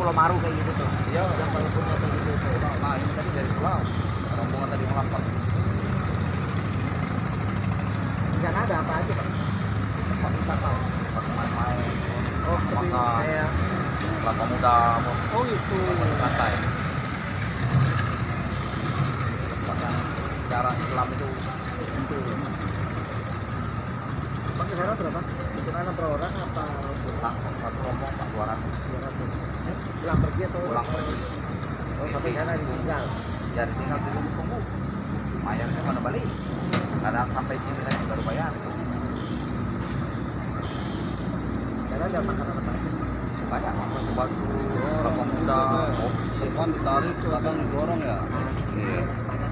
Pulau Maru kayak gitu tuh. Iya. Yang paling punya kayak gitu tuh. Nah ini tadi dari pulau. Rombongan tadi melapor. Di sana ada apa aja Pak? Tempat wisata, tempat main-main. Oh, tapi Makan. kayak Kelapa muda, oh itu. santai. Tempat yang secara Islam itu. Itu. Bang ke sana berapa? Di sana per orang apa? Langsung satu rombong Pak 200. Pulang pergi atau Pulang pergi. Oh, sampai sana ditinggal. Ya tinggal tunggu. Mayarnya mana balik? Kadang sampai sini tadi baru bayar. Sana ada makanan apa aja? Banyak bakso, kelapa muda, kopi. Depan ditarik, belakang didorong ya. Nah, Iya. banyak.